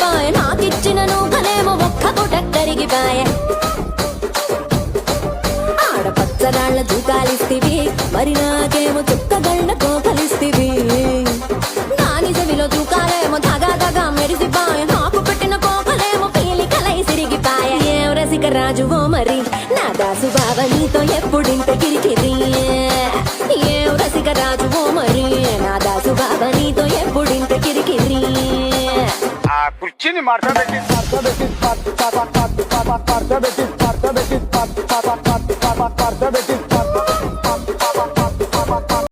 మెరిసిపాయ నాకిచ్చిన నూకలేమో ఒక్క పూట కరిగిపాయ ఆడపచ్చరాళ్ల జూకాలిస్తివి మరి నాకేమో చుక్కగళ్ళ కోకలిస్తివి దాని చెవిలో జూకాలేమో దగా దగా మెరిసిపాయ నాకు పెట్టిన కోకలేమో పీలికలై సిరిగిపాయ ఏం రసిక రాజువో మరి నా దాసు బావ నీతో ఎప్పుడింత కిరికిరి ఏం రసిక రాజువో మరి నా దాసు బావ నీతో ఎప్పుడింత కిరికిరి ఆ కుర్చీని మార్చబెట్టి Parte